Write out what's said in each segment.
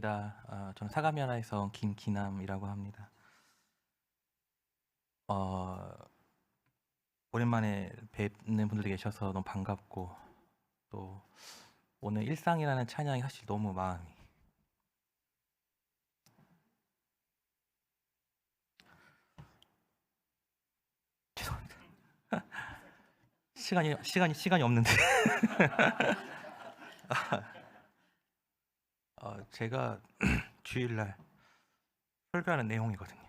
반갑습니다. 저는 사가미나라에서 온 김기남이라고 합니다. 어, 오랜만에 뵙는 분들이 계셔서 너무 반갑고, 또 오늘 일상이라는 찬양이 사실 너무 마음이 죄송합니다. 시간이 없는데. 제가 주일날 설교하는 내용이거든요.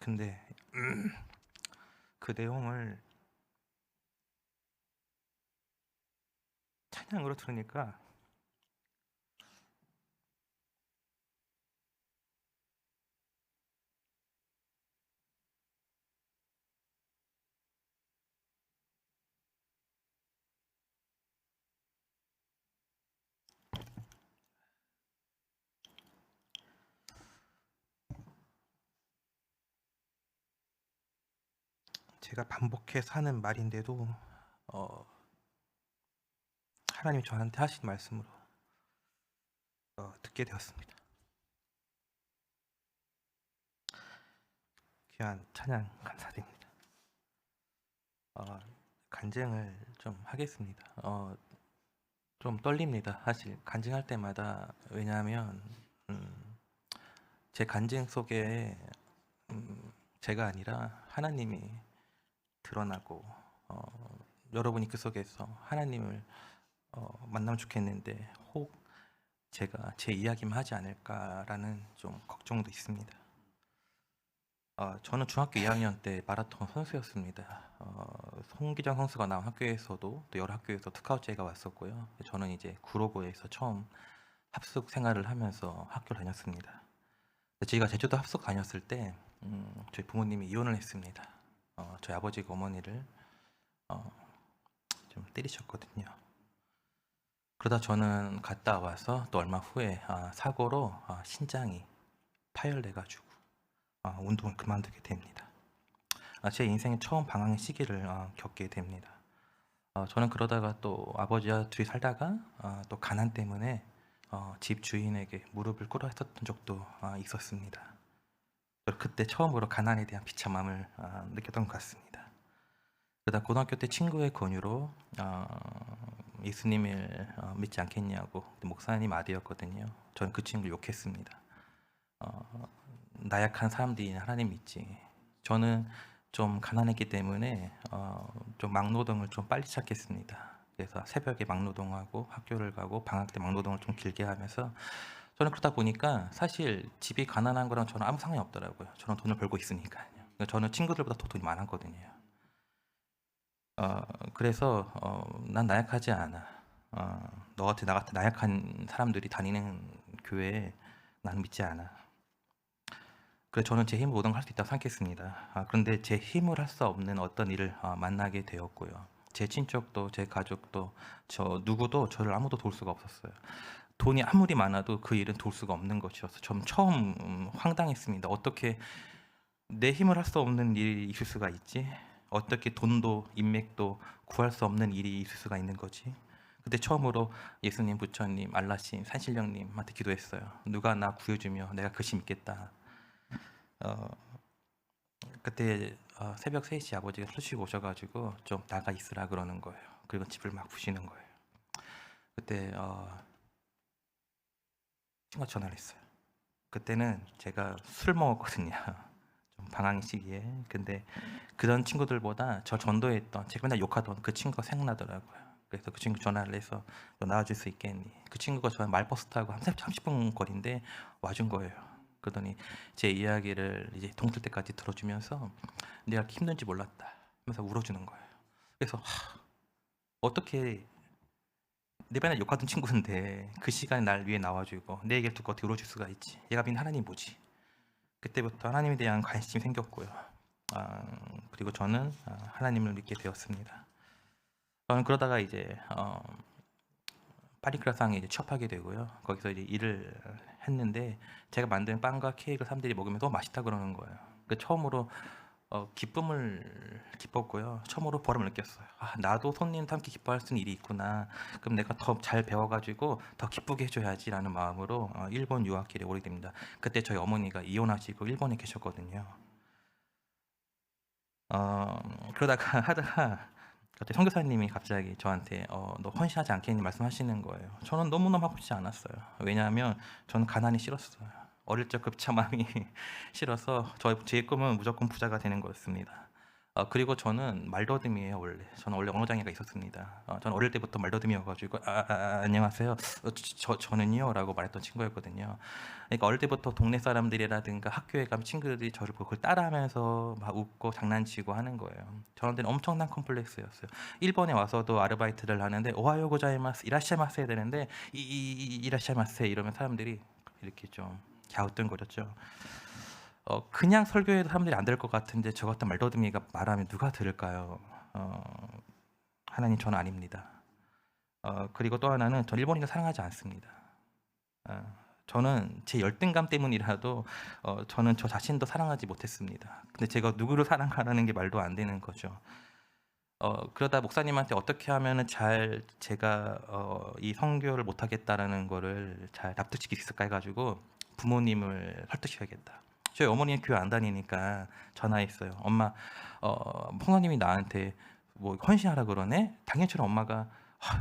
근데 그 내용을 찬양으로 들으니까 제가 반복해서 하는 말인데도 하나님이 저한테 하신 말씀으로 듣게 되었습니다. 귀한 찬양 감사드립니다. 간증을 좀 하겠습니다. 좀 떨립니다. 사실 간증할 때마다. 왜냐하면 제 간증 속에 제가 아니라 하나님이 드러나고 여러분이 그 속에서 하나님을 만나면 좋겠는데 혹 제가 제 이야기만 하지 않을까라는 좀 걱정도 있습니다. 저는 중학교 2학년 때 마라톤 선수였습니다. 송기정 선수가 나온 학교에서도 또 여러 학교에서 특화제가 왔었고요. 저는 이제 구로구에서 처음 합숙 생활을 하면서 학교를 다녔습니다. 제가 제주도 합숙 다녔을 때 저희 부모님이 이혼을 했습니다. 저희 아버지가 어머니를 좀 때리셨거든요. 그러다 저는 갔다 와서 또 얼마 후에 사고로 신장이 파열돼가지고 운동을 그만두게 됩니다. 제 인생의 처음 방황의 시기를 겪게 됩니다. 저는 그러다가 또 아버지와 둘이 살다가 또 가난 때문에 집 주인에게 무릎을 꿇어 했었던 적도 있었습니다. 그때 처음으로 가난에 대한 비참함을 느꼈던 것 같습니다. 그러다 고등학교 때 친구의 권유로 예수님을 믿지 않겠냐고 목사님 아들이었거든요. 저는 그 친구를 욕했습니다. 나약한 사람들이 하나님 믿지. 저는 좀 가난했기 때문에 좀 막노동을 좀 빨리 시작했습니다. 그래서 새벽에 막노동하고 학교를 가고 방학 때 막노동을 좀 길게 하면서 저는 그러다 보니까 사실 집이 가난한 거랑 저는 아무 상관이 없더라고요. 저는 돈을 벌고 있으니까요. 그러니까 저는 친구들보다 더 돈이 많았거든요. 그래서 난 나약하지 않아. 너 같은 나 같은 나약한 사람들이 다니는 교회에 나는 믿지 않아. 그래서 저는 제 힘으로 모든 걸 할 수 있다고 생각했습니다. 그런데 제 힘을 할 수 없는 어떤 일을 만나게 되었고요. 제 친척도 제 가족도 저 누구도 저를 아무도 도울 수가 없었어요. 돈이 아무리 많아도 그 일은 도울 수가 없는 것이어서 좀 처음 황당했습니다. 어떻게 내 힘을 할 수 없는 일이 있을 수가 있지? 어떻게 돈도 인맥도 구할 수 없는 일이 있을 수가 있는 거지? 그때 처음으로 예수님, 부처님, 알라신, 산신령님한테 기도했어요. 누가 나 구해주며 내가 그시 믿겠다. 그때 새벽 3시 아버지가 술 취고 오셔가지고 좀 나가 있으라 그러는 거예요. 그리고 집을 막 부시는 거예요. 그때 친구가 전화를 했어요. 그때는 제가 술 먹었거든요. 좀 방황 시기에. 근데 그런 친구들보다 저 전도했던 제가 맨날 욕하던 그 친구가 생각나더라고요. 그래서 그 친구 전화를 해서 너 나와줄 수 있겠니? 그 친구가 저한테 말버스 타고 한 30분 거리인데 와준 거예요. 그러더니 제 이야기를 이제 동틀 때까지 들어주면서 내가 이렇게 힘든지 몰랐다 하면서 울어주는 거예요. 그래서 어떻게 내 맨날 욕하던 친구인데 그 시간에 날 위해 나와주고 내 얘기를 듣고 어떻게 울어줄 수가 있지? 얘가 믿는 하나님 뭐지? 그때부터 하나님에 대한 관심이 생겼고요. 그리고 저는 하나님을 믿게 되었습니다. 저는 그러다가 이제 파리크라상에 이제 취업하게 되고요. 거기서 이제 일을 했는데 제가 만든 빵과 케이크를 사람들이 먹으면 너무 맛있다 그러는 거예요. 그 처음으로 기뻤고요. 처음으로 보람을 느꼈어요. 아, 나도 손님과 함께 기뻐할 수 있는 일이 있구나. 그럼 내가 더 잘 배워가지고 더 기쁘게 해줘야지라는 마음으로 일본 유학길에 오게 됩니다. 그때 저희 어머니가 이혼하시고 일본에 계셨거든요. 그러다가 하다가 그때 선교사님이 갑자기 저한테 너 헌신하지 않겠니 말씀하시는 거예요. 저는 너무너무 하고 싶지 않았어요. 왜냐하면 저는 가난이 싫었어요. 어릴 적 급참함이 싫어서 제 꿈은 무조건 부자가 되는 거였습니다. 그리고 저는 말더듬이에요 원래. 저는 원래 언어장애가 있었습니다. 저는 어릴 때부터 말더듬이어가지고 안녕하세요. 저는요라고 말했던 친구였거든요. 그러니까 어릴 때부터 동네 사람들이라든가 학교에 가면 친구들이 저를 보고 그걸 따라하면서 막 웃고 장난치고 하는 거예요. 저한테는 엄청난 컴플렉스였어요. 일본에 와서도 아르바이트를 하는데 오하요 고자이마스 이라시마스 해야 되는데 이라시마스 이러면 사람들이 이렇게 좀 갸우뚱거렸죠. 그냥 설교해도 사람들이 안 될 것 같은데 저 같은 말더듬이가 말하면 누가 들을까요? 하나님 저는 아닙니다. 그리고 또 하나는 전 일본인을 사랑하지 않습니다. 저는 제 열등감 때문이라도 저는 저 자신도 사랑하지 못했습니다. 근데 제가 누구를 사랑하라는 게 말도 안 되는 거죠. 그러다 목사님한테 어떻게 하면은 잘 제가 이 선교를 못 하겠다라는 거를 잘 납득시킬 수 있을까 해가지고 부모님을 설득시켜야겠다. 저희 어머니는 교회 안 다니니까 전화했어요. 엄마, 성사님이 나한테 뭐 헌신하라 그러네. 당연처럼 엄마가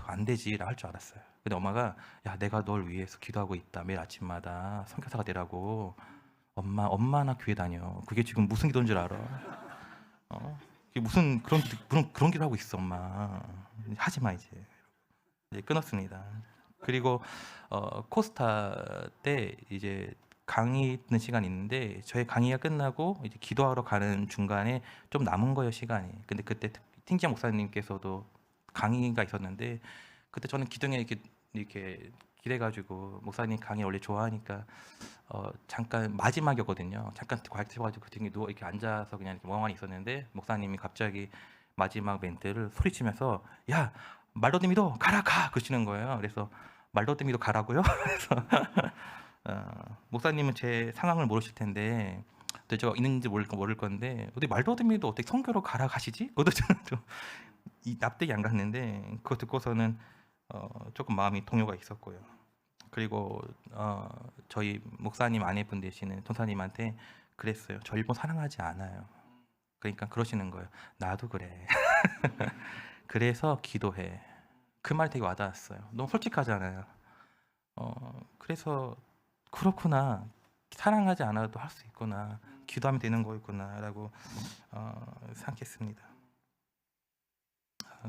안 되지라 할 줄 알았어요. 근데 엄마가 야 내가 널 위해서 기도하고 있다. 매일 아침마다 선교사가 되라고. 엄마나 교회 다녀. 그게 지금 무슨 기도인 줄 알아? 어? 이게 무슨 그런 기도 하고 있어 엄마. 하지 마 이제. 이제 끊었습니다. 그리고 코스타 때 이제 강의 듣는 시간이 있는데 저희 강의가 끝나고 이제 기도하러 가는 중간에 좀 남은 거예요 시간이. 근데 그때 팅지아 목사님께서도 강의가 있었는데 그때 저는 기둥에 이렇게 기대가지고 목사님 강의 원래 좋아하니까 잠깐 마지막이었거든요. 잠깐 과학 세워가지고 그 등에 누워 이렇게 앉아서 그냥 이렇게 멍하니 있었는데 목사님이 갑자기 마지막 멘트를 소리치면서 야 말더듬이도 가라 가 그러시는 거예요. 그래서 말더듬이도 가라고요? 그래서 목사님은 제 상황을 모르실 텐데 또 제가 있는지 모를 건데 어떻게 말더듬이도 어떻게 선교로 가라 가시지? 그것도 저는 좀 납득이 안 갔는데 그거 듣고서는 조금 마음이 동요가 있었고요. 그리고 저희 목사님 아내분 되시는 돈사님한테 그랬어요. 저 일본 사랑하지 않아요. 그러니까 그러시는 거예요. 나도 그래. 그래서 기도해. 그 말 되게 와닿았어요. 너무 솔직하잖아요. 그래서 그렇구나. 사랑하지 않아도 할 수 있구나. 기도하면 되는 거였구나라고 생각했습니다.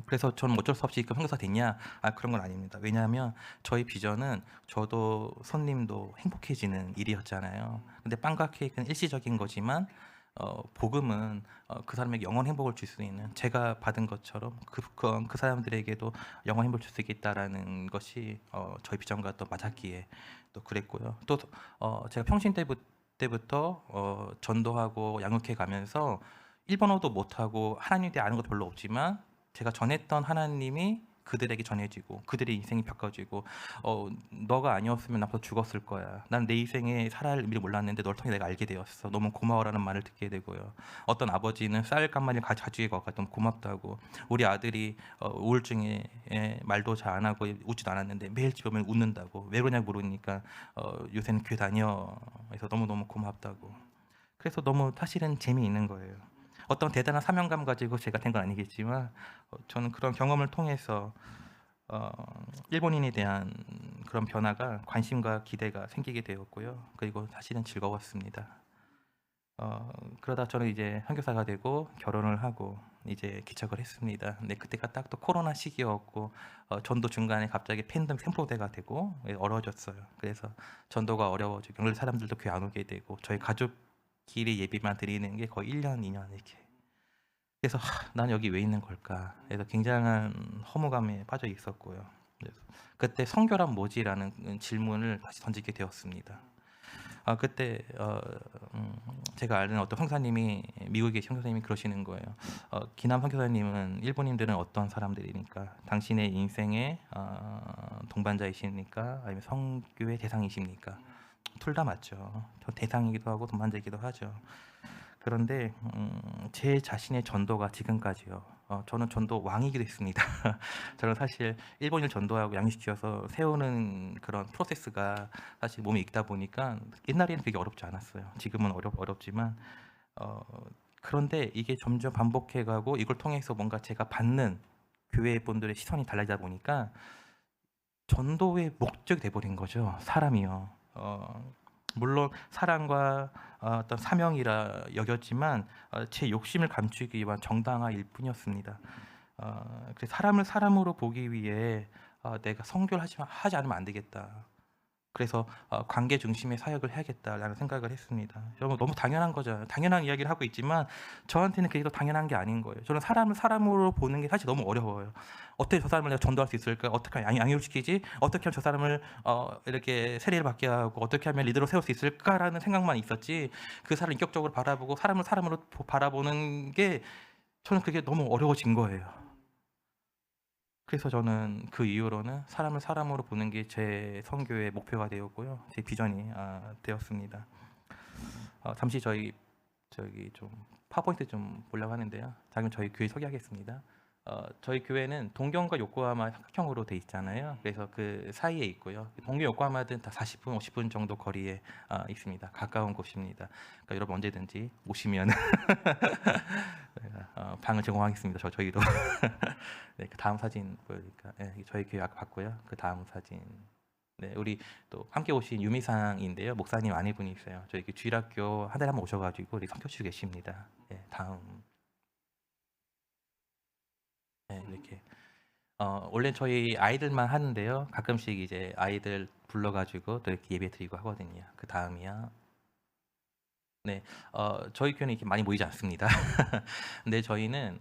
그래서 저는 어쩔 수 없이 선교사 됐냐? 그런 건 아닙니다. 왜냐하면 저희 비전은 저도 손님도 행복해지는 일이었잖아요. 근데 빵과 케이크는 일시적인 거지만 복음은 그 사람에게 영원 행복을 줄 수 있는 제가 받은 것처럼 그 사람들에게도 영원 행복을 줄 수 있겠다라는 것이 저희 비전과 또 맞았기에 또 그랬고요. 또 제가 평신 때부터 전도하고 양육해 가면서 일본어도 못하고 하나님에 대해 아는 것도 별로 없지만 제가 전했던 하나님이 그들에게 전해지고 그들의 인생이 바꿔지고 너가 아니었으면 나부터 죽었을 거야. 난 내 인생에 살아야 할 의미를 몰랐는데 널 통해 내가 알게 되었어. 너무 고마워라는 말을 듣게 되고요. 어떤 아버지는 쌀감만을 가지고 와가 너무 고맙다고. 우리 아들이 우울증에 말도 잘 안 하고 웃지도 않았는데 매일 집에 오면 웃는다고. 왜 그러냐고 물으니까 요새는 교회 다녀. 그래서 너무너무 고맙다고. 그래서 너무 사실은 재미있는 거예요. 어떤 대단한 사명감 가지고 제가 된 건 아니겠지만 저는 그런 경험을 통해서 일본인에 대한 그런 변화가 관심과 기대가 생기게 되었고요. 그리고 사실은 즐거웠습니다. 그러다 저는 이제 선교사가 되고 결혼을 하고 이제 개척을 했습니다. 근데 그때가 딱 또 코로나 시기였고 전도 중간에 갑자기 팬데믹 생포대가 되고 어려워졌어요. 그래서 전도가 어려워지고 경력 사람들도 교회 안 오게 되고 저희 가족끼리 예배만 드리는 게 거의 1년, 2년 이렇게. 그래서 난 여기 왜 있는 걸까? 그래서 굉장한 허무감에 빠져 있었고요. 그래서 그때 성교란 뭐지라는 질문을 다시 던지게 되었습니다. 그때 제가 아는 어떤 형사님이 미국에 계신 형사님이 그러시는 거예요. 기남 선교사님은 일본인들은 어떤 사람들이니까 당신의 인생의 동반자이십니까? 아니면 성교의 대상이십니까? 둘 다 맞죠. 저 대상이기도 하고 동반자이기도 하죠. 그런데 제 자신의 전도가 지금까지요. 저는 전도 왕이기도 했습니다. 저는 사실 일본인을 전도하고 양육시켜서 세우는 그런 프로세스가 사실 몸에 익다 보니까 옛날에는 그게 어렵지 않았어요. 지금은 어렵지만 어, 그런데 이게 점점 반복해 가고 이걸 통해서 뭔가 제가 받는 교회 분들의 시선이 달라지다 보니까 전도의 목적이 돼 버린 거죠, 사람이요. 물론 사랑과 어떤 사명이라 여겼지만 제 욕심을 감추기 위한 정당화일 뿐이었습니다. 그래서 사람을 사람으로 보기 위해 '내가 선교를 하지 않으면 안 되겠다.' 그래서 '관계 중심의 사역을 해야겠다.'라는 생각을 했습니다. 여러분 너무 당연한 거잖아요. 당연한 이야기를 하고 있지만 저한테는 그게 더 당연한 게 아닌 거예요. 저는 사람을 사람으로 보는 게 사실 너무 어려워요. '어떻게 저 사람을 내가 전도할 수 있을까? 어떻게 하면 양육을 시키지? 어떻게 하면 저 사람을 이렇게 세례를 받게 하고 어떻게 하면 리더로 세울 수 있을까?'라는 생각만 있었지 그 사람을 인격적으로 바라보고 사람을 사람으로 바라보는 게 저는 그게 너무 어려워진 거예요. 그래서 저는 그 이후로는 사람을 사람으로 보는 게 제 선교의 목표가 되었고요. 제 비전이 되었습니다. 잠시 저기 좀 파워포인트 좀 보려고 하는데요. 잠깐 저희 교회 소개하겠습니다. 저희 교회는 동경과 요코하마 삼각형으로 돼 있잖아요. 그래서 그 사이에 있고요. 동경 요코하마든 다 40분, 50분 정도 거리에 있습니다. 가까운 곳입니다. 그러니까 여러분 언제든지 오시면 방을 제공하겠습니다. 저희도. 네, 그 다음 사진 보여드릴까? 네, 저희 교회 아까 봤고요. 그 다음 사진. 네, 우리 또 함께 오신 유미상인데요. 목사님 아내분이 있어요. 저희 주일학교 한 달에 한 번 오셔가지고 우리 선교 치고 계십니다. 네, 다음. 네, 이렇게. 원래 저희 아이들만 하는데요. 가끔씩 이제 아이들 불러가지고 또 이렇게 예배 드리고 하거든요. 그 다음이요. 네, 저희 교회는 이렇게 많이 모이지 않습니다. 근데 저희는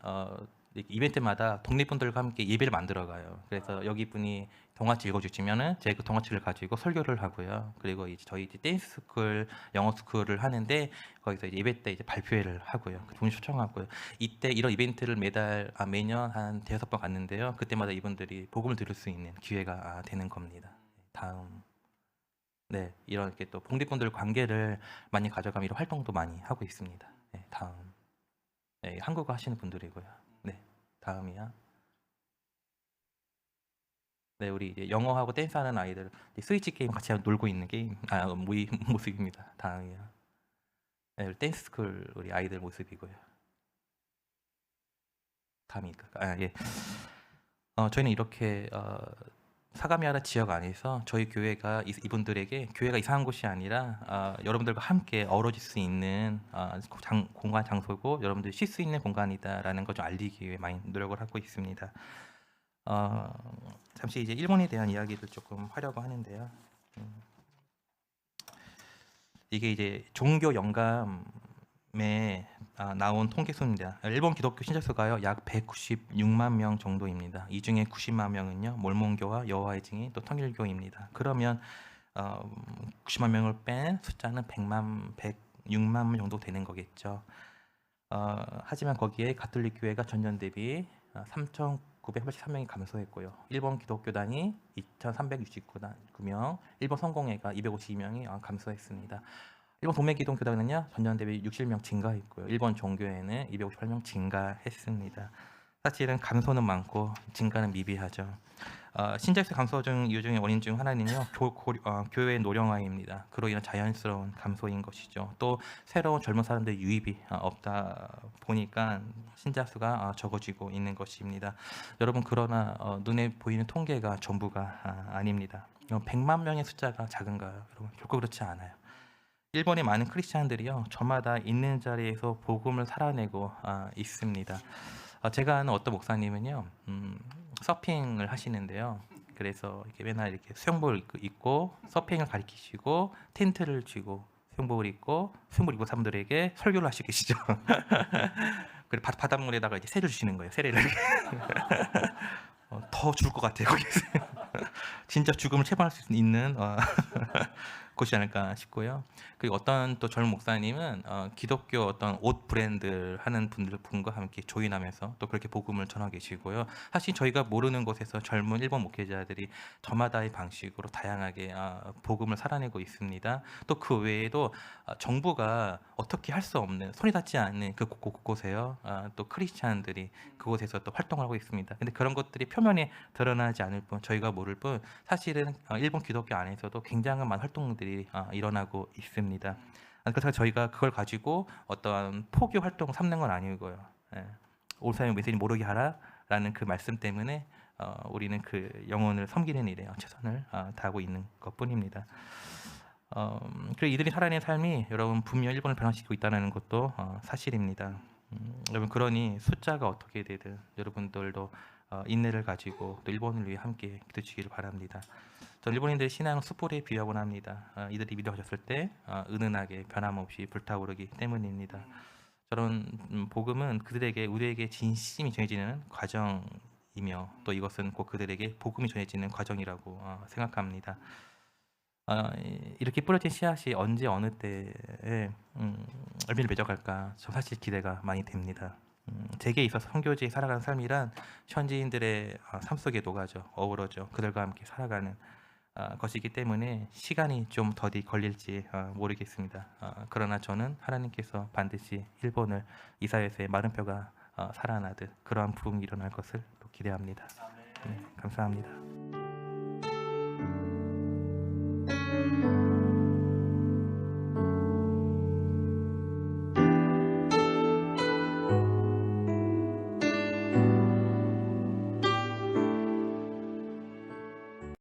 이렇게 이벤트마다 독립분들과 함께 예배를 만들어 가요. 그래서 여기 분이 동화책 읽어주시면은 제가 그 동화책을 가지고 설교를 하고요. 그리고 이제 저희 이제 댄스 스쿨, 영어 스쿨을 하는데 거기서 이제 예배 때 이제 발표회를 하고요. 그 분 초청하고요. 이때 이런 이벤트를 매년 한 대여섯 번 갔는데요. 그때마다 이분들이 복음을 들을 수 있는 기회가 되는 겁니다. 다음. 네, 이런 이렇게 또 독립분들 관계를 많이 가져가면 이런 활동도 많이 하고 있습니다. 네, 다음. 네, 한국어 하시는 분들이고요. 네, 다음이야. 네, 우리 이제 영어하고 댄스하는 아이들 스위치 게임 같이 놀고 있는 게임 모습입니다. 다음이야. 네, 댄스 스쿨 우리 아이들 모습이고요. 다음이니까. 예. 저희는 이렇게 사가미하라 지역 안에서 저희 교회가 이분들에게 교회가 이상한 곳이 아니라 여러분들과 함께 어우러질 수 있는 공간 장소고 여러분들이 쉴 수 있는 공간이다라는 걸 좀 알리기 위해 많이 노력을 하고 있습니다. 잠시 이제 일본에 대한 이야기를 조금 하려고 하는데요. 이게 이제 종교 영감에 나온 통계수입니다. 일본 기독교 신자수가요 약 196만 명 정도입니다. 이 중에 90만 명은요 몰몬교와 여호와의 증인 또 통일교입니다. 그러면 90만 명을 뺀 숫자는 106만 명 정도 되는 거겠죠. 하지만 거기에 가톨릭 교회가 전년 대비 3,983명이 감소했고요. 일본 기독교단이 2,369명, 일본 성공회가 252명이 감소했습니다. 일본 동맥기독교단은요 전년 대비 60명 증가했고요. 일본 종교회는 258명 증가했습니다. 사실은 감소는 많고 증가는 미비하죠. 신자수 감소 이유 중에 원인 중 하나는요 교회의 노령화입니다. 그로 인한 자연스러운 감소인 것이죠. 또 새로운 젊은 사람들 유입이 없다 보니까 신자 수가 적어지고 있는 것입니다. 여러분 그러나 눈에 보이는 통계가 전부가 아닙니다. 100만 명의 숫자가 작은가요? 여러분 결코 그렇지 않아요. 일본의 많은 크리스찬들이요 저마다 있는 자리에서 복음을 살아내고 있습니다. 제가 아는 어떤 목사님은요 서핑을 하시는데요. 그래서 이렇게 맨날 이렇게 수영복을 입고 서핑을 가르치시고 텐트를 치고 수영복을 입고 사람들에게 설교를 하시고 계시죠. 그리고 바닷물에다가 이제 새를 주시는 거예요. 세례를. 더 죽을 것 같아요. 거기서. 진짜 죽음을 체험할 수 있는 것이지 않을까 싶고요. 그리고 어떤 또 젊은 목사님은 기독교 어떤 옷 브랜드 하는 분과 함께 조인하면서 또 그렇게 복음을 전하고 계시고요. 사실 저희가 모르는 곳에서 젊은 일본 목회자들이 저마다의 방식으로 다양하게 복음을 살아내고 있습니다. 또 그 외에도 정부가 어떻게 할 수 없는 손이 닿지 않는 그 곳곳에요. 또 크리스찬들이 그곳에서 또 활동을 하고 있습니다. 근데 그런 것들이 표면에 드러나지 않을 뿐 저희가 모를 뿐 사실은 일본 기독교 안에서도 굉장한 많은 활동들이 일어나고 있습니다. 그래서 저희가 그걸 가지고 어떠한 포교 활동을 삼는 건 아니고요. 예. 올 사람 외세인이 모르게 하라라는 그 말씀 때문에 우리는 그 영혼을 섬기는 일에 최선을 다하고 있는 것뿐입니다. 그리고 이들이 살아낸 삶이 여러분 분명 일본을 변화시키고 있다는 것도 사실입니다. 여러분 그러니 숫자가 어떻게 되든 여러분들도 인내를 가지고 또 일본을 위해 함께 기도주기를 바랍니다. 전 일본인들의 신앙은 숯불에 비유하곤 합니다. 이들이 믿어하셨을 때 은은하게 변함없이 불타오르기 때문입니다. 저런 복음은 그들에게 우리에게 진심이 전해지는 과정이며 또 이것은 곧 그들에게 복음이 전해지는 과정이라고 생각합니다. 이렇게 뿌려진 씨앗이 언제 어느 때에 열매를 맺어갈까 저 사실 기대가 많이 됩니다. 제게 있어서 선교지에 살아가는 삶이란 현지인들의 삶 속에 녹아져 어우러져 그들과 함께 살아가는 것이기 때문에 시간이 좀 더디 걸릴지 모르겠습니다. 그러나 저는 하나님께서 반드시 일본을 이사야서의 마른 뼈가 살아나듯 그러한 부흥이 일어날 것을 또 기대합니다. 네, 감사합니다.